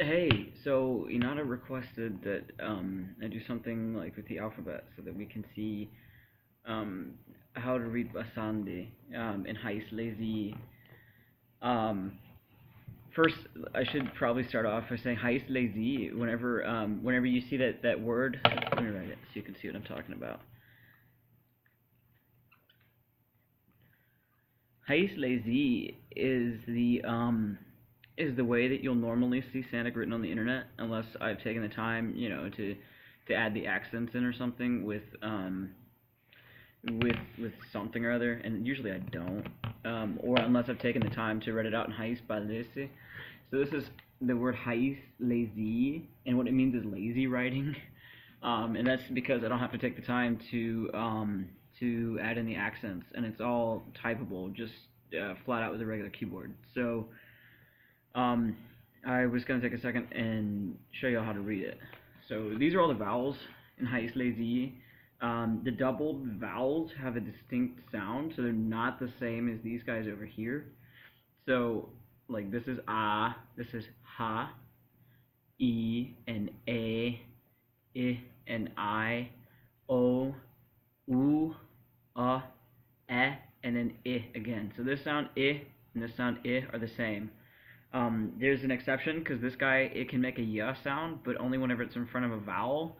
Hey, so Inata requested that I do something like with the alphabet so that we can see um, how to read Sandi in Heis Lazy. Um, First, I should probably start off by saying Heis Lazy. Whenever you see that word, let me write it so you can see what I'm talking about. Heis Lazy is the way that you'll normally see Sandic written on the internet, unless I've taken the time, to add the accents in or something with something or other, and usually I don't, or unless I've taken the time to write it out in Heis by Lazy. So this is the word Heis Lazy, and what it means is lazy writing, and that's because I don't have to take the time to add in the accents, and it's all typable, just flat out with a regular keyboard. So um, I was going to take a second and show you how to read it. So these are all the vowels in Heis Lazy. The doubled vowels have a distinct sound, so they're not the same as these guys over here. So, like, this is ah, this is ha, e, and a, I, and I, o, u, and then I again. So this sound I and this sound I are the same. There's an exception because this guy, it can make a y sound, but only whenever it's in front of a vowel.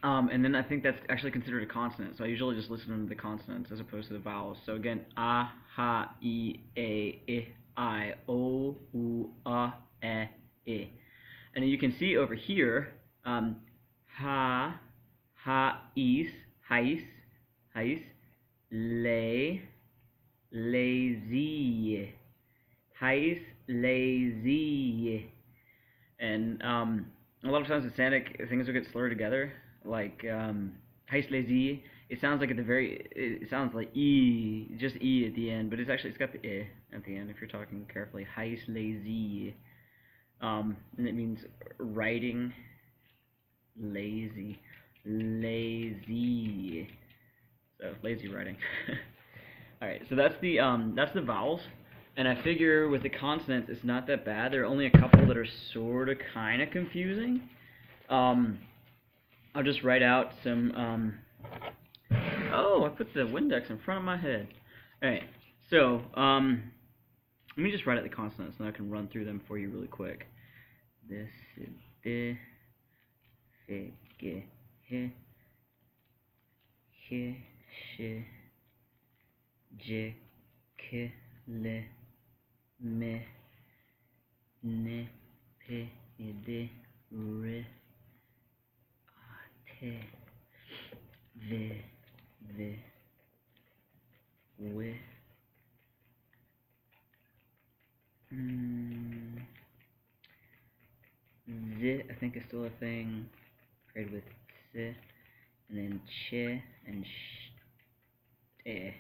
And then I think that's actually considered a consonant. So I usually just listen to the consonants as opposed to the vowels. So again, ah, ha, e, a, I, o, u, I. And then you can see over here, ha, is, heis, lay, lazy, heis, lazy. And a lot of times in Sandic, things will get slurred together. Like heis lazy, it sounds like it sounds like e, just e at the end, but it's got the I at the end if you're talking carefully. Heis lazy, and it means writing lazy, so lazy writing. All right, so that's the vowels. And I figure with the consonants, it's not that bad. There are only a couple that are sort of kind of confusing. I'll just write out some. Oh, I put the Windex in front of my head. All right, so let me just write out the consonants, and I can run through them for you really quick. This, de, fe, ge, he, she, j, k, le, me, ne, pe, ide, re, te, ve, we, zi, I think is still a thing, paired with si, and then che, and I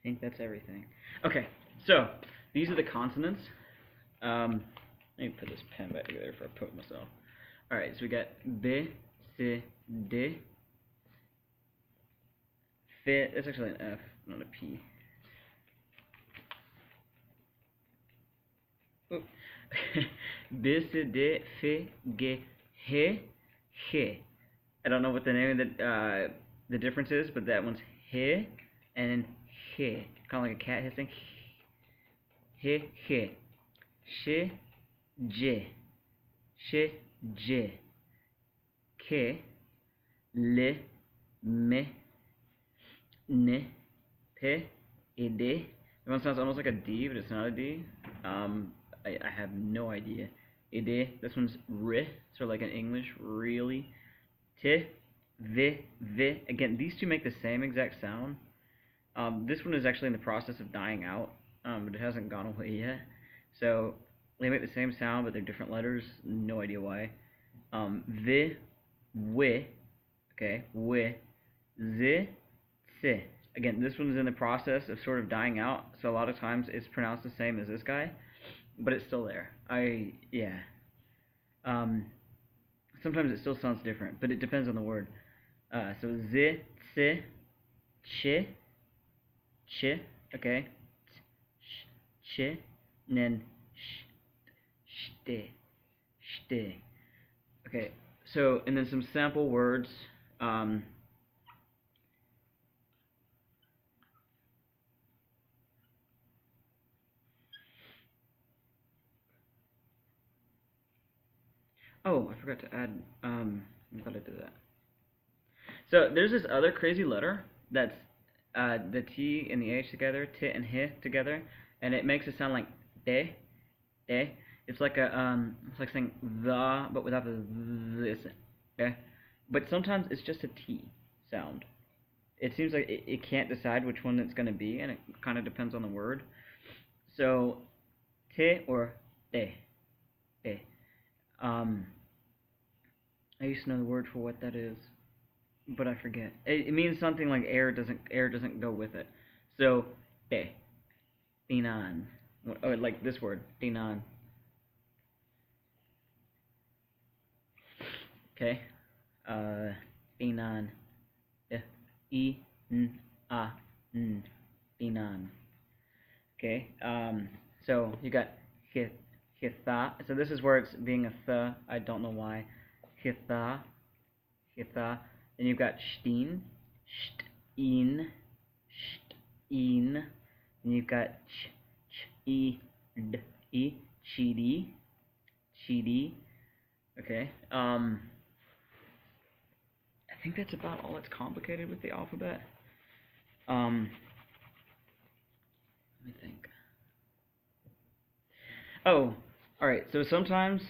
think that's everything. Okay, so these are the consonants. Let me put this pen back together before I poke myself. Alright, so we got B, C, D, F. That's actually an F, not a P. B, C, D, F, G, H, H. I don't know what the name of the difference is, but that one's H, and then H. Kind of like a cat hissing. H, H. Sh, J. Sh, J. K, le, me, ne, pe, ide. That one sounds almost like a D, but it's not a D. I have no idea. Ide. This one's ri, sort of like in English, really. T, v, v. Again, these two make the same exact sound. This one is actually in the process of dying out, but it hasn't gone away yet. So they make the same sound, but they're different letters. No idea why. V, we, okay, we, zi, si. Again, this one's in the process of sort of dying out, so a lot of times it's pronounced the same as this guy, but it's still there. Yeah. Sometimes it still sounds different, but it depends on the word. So zi, si, chi, okay, ch, and then shte. Ste. Okay, so, and then some sample words. Oh, I forgot to add, I thought I did that. So there's this other crazy letter that's the T and the H together, T and H together, and it makes it sound like de, de. It's like saying the, but without the this, okay? But sometimes it's just a T sound. It seems like it can't decide which one it's gonna be, and it kind of depends on the word. So, te or de, de. I used to know the word for what that is, but I forget. It means something like air doesn't go with it. So, de, dinan, or like this word, dinan. Okay, dinan, e n a n, dinan. Okay, so you got hitha. So this is where it's being a th. I don't know why. Hitha, hitha. Then you've got steen, shtin, shtin. Then you've got e, d, e, chidi, chidi. Okay. I think that's about all that's complicated with the alphabet. Let me think. Oh, alright, so sometimes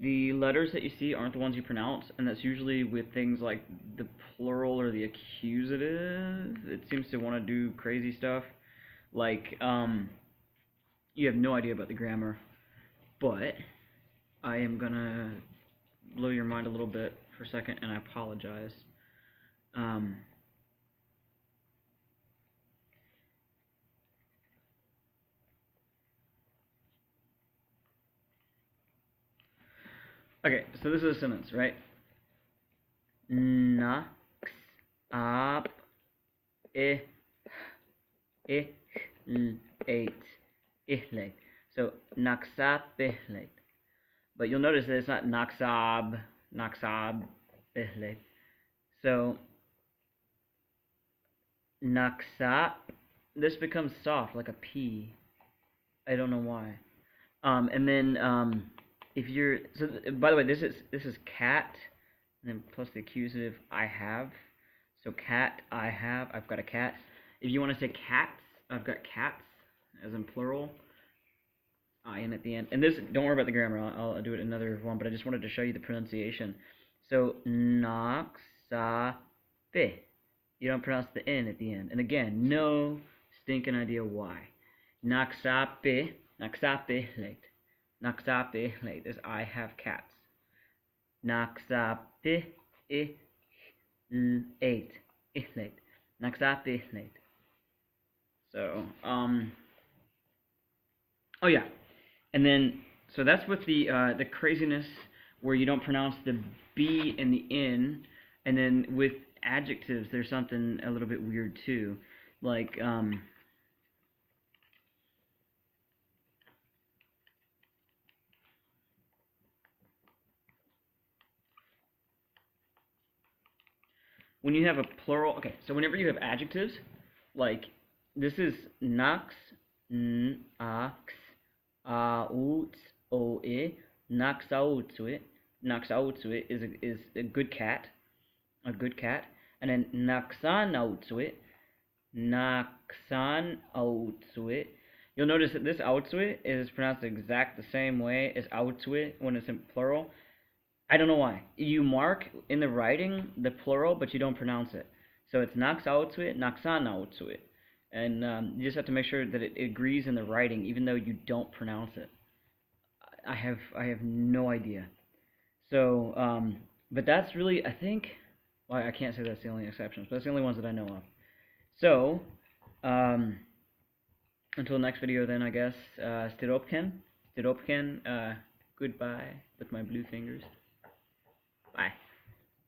the letters that you see aren't the ones you pronounce, and that's usually with things like the plural or the accusative. It seems to want to do crazy stuff. Like, you have no idea about the grammar, but I am gonna blow your mind a little bit for a second, and I apologize. Okay, so this is a sentence, right? Naks ab eight ihlate. So naksab ihlate. But you'll notice that it's not naksab ihlate. So naksa, this becomes soft like a P. I don't know why. And then if you're so by the way, this is cat, and then plus the accusative I have. So cat, I have. I've got a cat. If you want to say cats, I've got cats, as in plural. I am at the end. And this, don't worry about the grammar. I'll do it another one, but I just wanted to show you the pronunciation. So naksape. You don't pronounce the N at the end. And again, no stinking idea why. Naksape, naksape late. Naksape late is I have cats. Naksape late. Late. Naksape late. So, oh yeah. And then, so that's with the craziness where you don't pronounce the B and the N. And then with adjectives, there's something a little bit weird too. Like, when you have a plural, okay, so whenever you have adjectives, like, this is nax, nax, out, oe, naxautsue. Naxautsue is a good cat, and then naxanautsue, naxanautsue. You'll notice that this outsue is pronounced the exact same way as outsue when it's in plural. I don't know why. You mark in the writing the plural, but you don't pronounce it. So it's naxautsue, naxanautsue. And you just have to make sure that it agrees in the writing, even though you don't pronounce it. I have no idea. So, but that's really, I think, well, I can't say that's the only exceptions, but that's the only ones that I know of. So, until next video then, I guess, Stiropken, goodbye with my blue fingers.